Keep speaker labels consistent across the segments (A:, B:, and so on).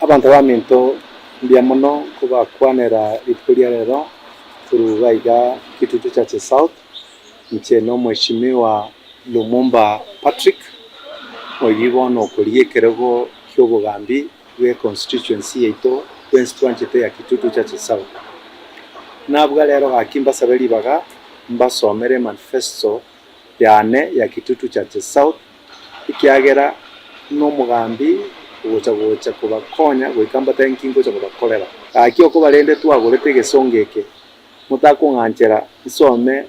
A: Abantu baminto mbia muno kubakwanira rituria rero turugaiga Kitutu Chache South ncheno mheshimiwa Lumumba Patrick oyibono kurie kerego kyobugambi we constituency yeito constituency ya Kitutu Chache South nabwa rero hakimba sabeli baga mbasomere manifesto yane ya Kitutu Chache South ikiagera no mugambi gocha kubakonya gwikamba tankingo cha kubakorera akio ko barende twagorete gesongeke mutakunganjera isome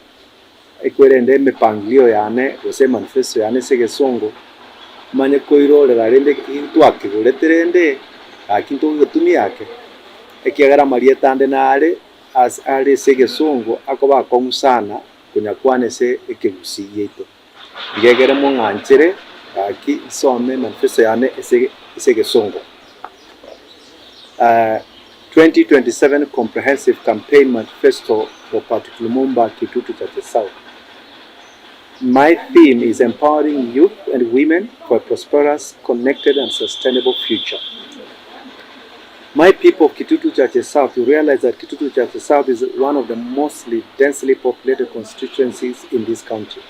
A: ekwerende mipangilio yane gose manifesto yane segesongo manye koirorera rende kintu akigoreterende akintu gitumi yake ekiagara marieta ande nare as ale segesongo akoba komusana kunyakwane se ekigusi yeto igegere munganjere aki isome manifesto yane segesongo 2027 comprehensive campaign manifesto for Patrick Lumumba Kitutu Chache South. My theme is empowering youth and women for a prosperous, connected and sustainable future. My people of Kitutu Chache South, you realize that Kitutu Chache South is one of the mostly densely populated constituencies in this country.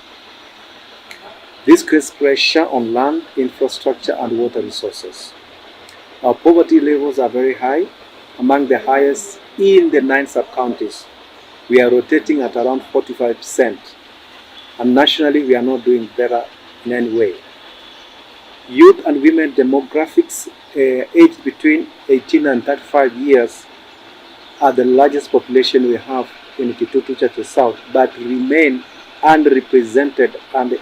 A: This creates pressure on land, infrastructure and water resources. Our poverty levels are very high, among the highest in the 9 sub-counties. We are rotating at around 45%, and nationally we are not doing better in any way. Youth and women demographics aged between 18 and 35 years are the largest population we have in Kitutu Chache South, but remain underrepresented, and the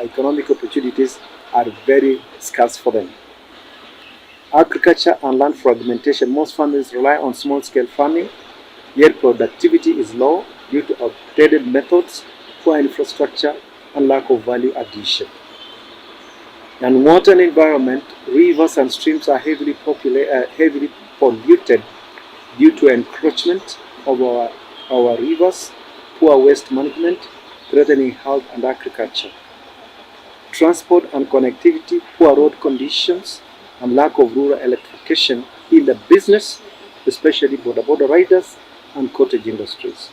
A: economic opportunities are very scarce for them. Agriculture and land fragmentation. Most families rely on small-scale farming, yet productivity is low due to outdated methods, poor infrastructure, and lack of value addition. And water and environment, rivers and streams are heavily polluted due to encroachment of our rivers, poor waste management, threatening health and agriculture. Transport and connectivity, poor road conditions, and lack of rural electrification in the business, especially border riders and cottage industries.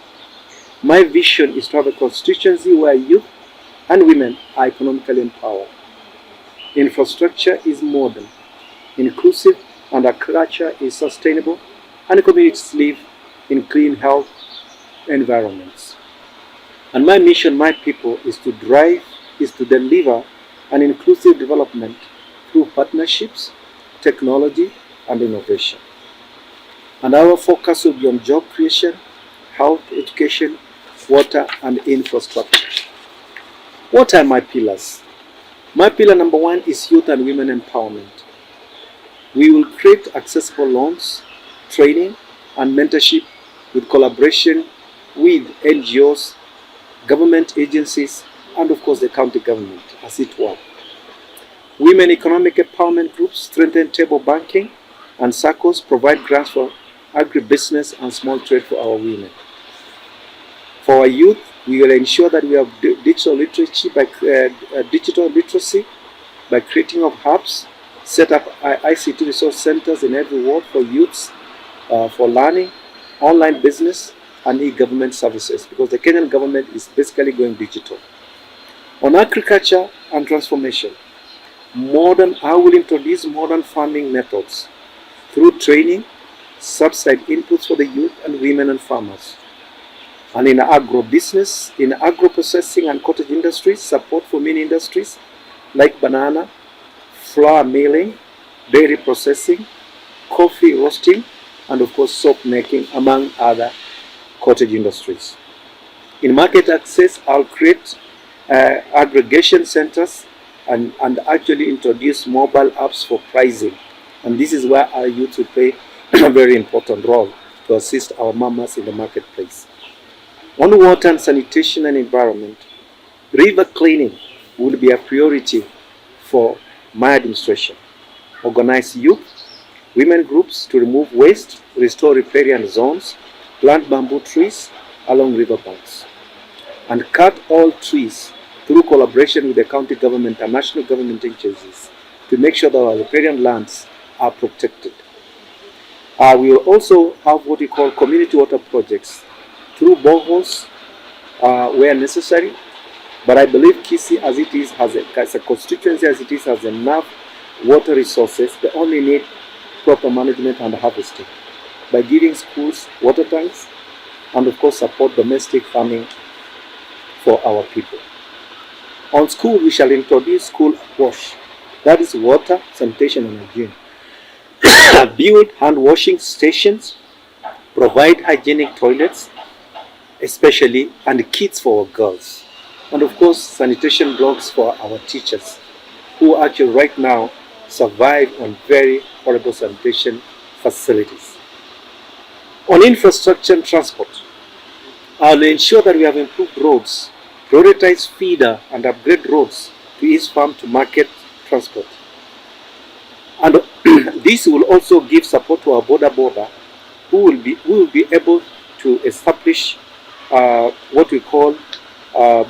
A: My vision is to have a constituency where youth and women are economically empowered. Infrastructure is modern, inclusive, and agriculture is sustainable, and communities live in clean health environments. And my mission, my people, is to deliver an inclusive development through partnerships, technology, and innovation. And our focus will be on job creation, health, education, water, and infrastructure. What are my pillars? My pillar number 1 is youth and women empowerment. We will create accessible loans, training, and mentorship with collaboration with NGOs, government agencies, and of course the county government, as it were. Women economic empowerment groups strengthen table banking, and circles provide grants for agribusiness and small trade for our women. For our youth, we will ensure that we have digital literacy by creating of hubs, set up ICT resource centers in every ward for youths for learning, online business, and e-government services, because the Kenyan government is basically going digital. On agriculture and transformation, I will introduce modern farming methods through training, subsidized inputs for the youth and women and farmers. And in agro-business, in agro-processing and cottage industries, support for mini industries like banana, flour milling, dairy processing, coffee roasting, and of course soap making, among other cottage industries. In market access, I'll create aggregation centers and actually introduce mobile apps for pricing. And this is where our youth will play a very important role to assist our mamas in the marketplace. On water and sanitation and environment, river cleaning will be a priority for my administration. Organize youth, women groups to remove waste, restore riparian zones, plant bamboo trees along riverbanks, and cut all trees through collaboration with the county government and national government agencies to make sure that our riparian lands are protected. We will also have what we call community water projects through boreholes where necessary. But I believe Kisii, as it is, as a constituency as it is, has enough water resources. They only need proper management and harvesting by giving schools water tanks and of course support domestic farming for our people. On school, we shall introduce school wash. That is water, sanitation and hygiene. Build hand washing stations, provide hygienic toilets, especially, and kits for our girls. And of course, sanitation blocks for our teachers, who actually right now survive on very horrible sanitation facilities. On infrastructure and transport, I'll ensure that we have improved roads, prioritize feeder and upgrade roads to ease farm to market transport. And this will also give support to our border who will be able to establish what we call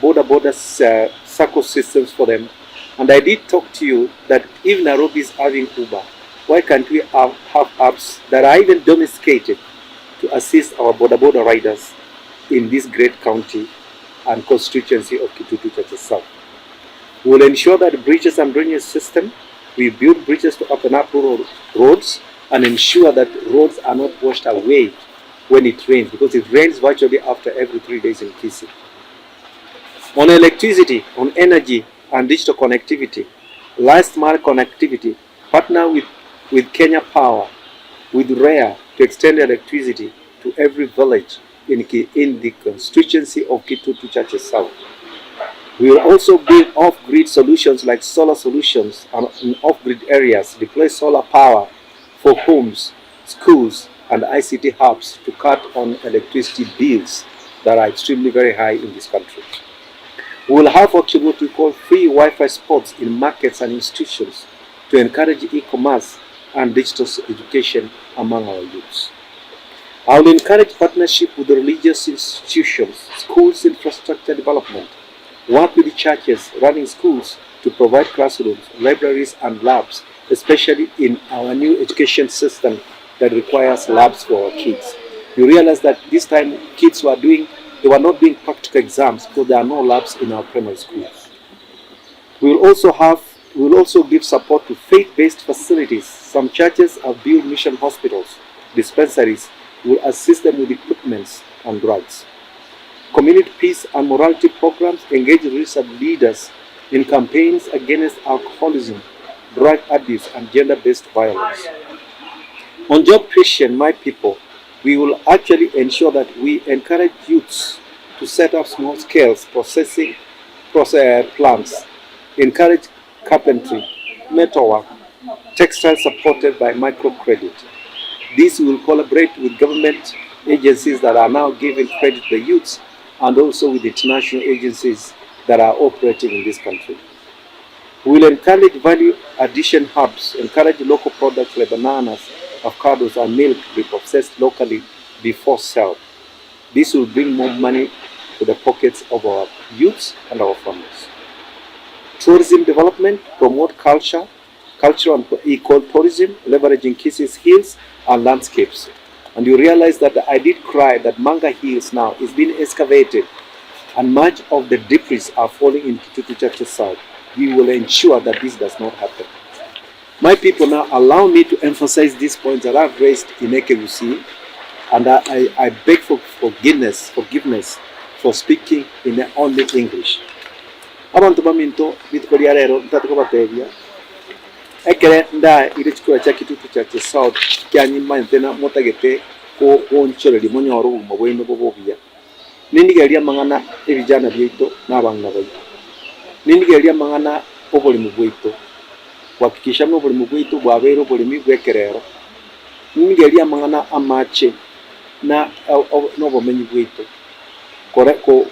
A: border circle systems for them. And I did talk to you that if Nairobi is having Uber, why can't we have apps that are even domesticated to assist our border riders in this great county and constituency of Kitutu, Chache South. We will ensure that the bridges and drainage system, we build bridges to open up rural roads and ensure that roads are not washed away when it rains, because it rains virtually after every 3 days in Kisii. On electricity, on energy and digital connectivity, last mile connectivity, partner with Kenya Power, with REA to extend electricity to every village in the constituency of Kitutu, Chache South. We will also build off-grid solutions like solar solutions in off-grid areas, deploy solar power for homes, schools, and ICT hubs to cut on electricity bills that are extremely very high in this country. We will have actually what we call free Wi-Fi spots in markets and institutions to encourage e-commerce and digital education among our youths. I will encourage partnership with the religious institutions, schools infrastructure development, work with the churches running schools to provide classrooms, libraries and labs, especially in our new education system that requires labs for our kids. You realize that this time kids were not doing practical exams because there are no labs in our primary schools. We will also give support to faith-based facilities. Some churches have built mission hospitals, dispensaries. We will assist them with equipments and drugs. Community peace and morality programs engage religious leaders in campaigns against alcoholism, drug abuse, and gender-based violence. On job creation, my people, we will actually ensure that we encourage youths to set up small-scale processing plants, encourage carpentry, metalwork, textiles supported by microcredit. This will collaborate with government agencies that are now giving credit to the youths and also with international agencies that are operating in this country. We will encourage value addition hubs, encourage local products like bananas, avocados, and milk to be processed locally before sale. This will bring more money to the pockets of our youths and our families. Tourism development, promote culture and eco-tourism, leveraging Kisii's hills and landscapes. And you realize that I did cry that Manga Hills now is being excavated and much of the debris are falling in Kitutu, Chache South. We will ensure that this does not happen. My people, now allow me to emphasize these points that I've raised in Ekegusi, and I beg for forgiveness for speaking in only English. Abantu baminto bitkolia rero ntatukobatebya ekere nda ile chikora cha Kitutu Chache South kyanyima ntena motagete ko onchoreri monyoro mu bwino bobobya nindigeria mangana ebijana byito nabanga baito nindigeria mangana obuli mu bwito kuhakikisha obuli mu bwito bwabero buli mibwekerero nindigeria mangana amache na nobomenyi bwito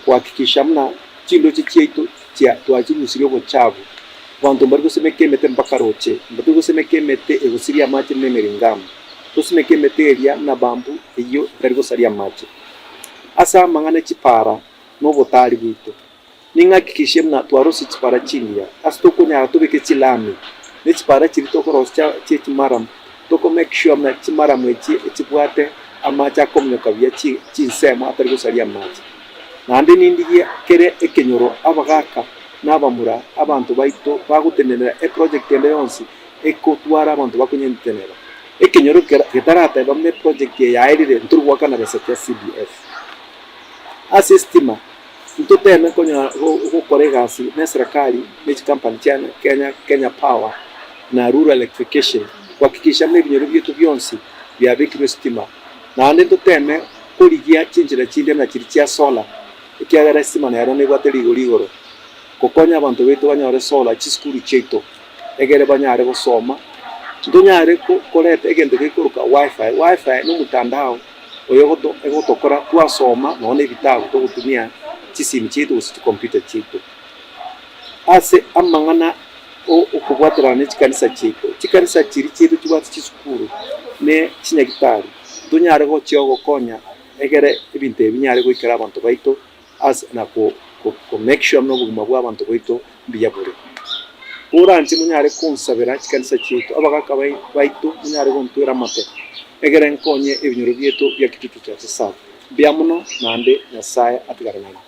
A: kuhakikisha mna chindo chichito twachigusiryo bochabu bantu bari gusemekemete mpakaroche mbatu gusemekemete egusiria mache nemeringam tusemekemete eria na bambu iyo bari gusaria mache asa mangana chipara no botali bwito ningakikishe mna twarosi chipara chinia asito kunya tubeke chilami ne chipara chirito koroscha chimaram toko make sure na chimara mwechi chibwate amacha komnyoka bya chinsemo atari gusaria amachi nandi nindigie kere ekenyoro abagaka n'abamura abantu baito bagutenera project ende yonsi ekotwara abantu bakunyentenera ekenyoro getarata bamne project yairire nturwaka na besa ya CDF asistima ntuteme konya gukoregasi na serikali ni company chana Kenya Power na rural electrification kuhakikisha mnebinyoro byetu byonsi bya bikiro stima na ande tuteme kurigia chinjira chinde na chirichia solar ikiagara stima na yarone bateri igorigoro kukonya abantu betu banyore solar chiskuru cheto egere banyare gusoma ndonyare koleta egende gikuruka wifi no mutandao oyogoto egotokora twasoma none bitabu to gutumia chisimu chetu usitu computer chetu ase amangana okubwatira ne chikanisa chiri chetu chibwati chisukuru ne chinyagitari ndonyare gochiogo konya egere ebintu ebinyare goikara abantu baito as na ko make sure no buguma bwa abantu baito mbiyabure uranzi munyare kunsabira chikanisa chetu abagaka baito munyare gontwera mate egere nkonye ebinyoro byetu bya Kitutu Chache bya muno nande Nyasaye atigarana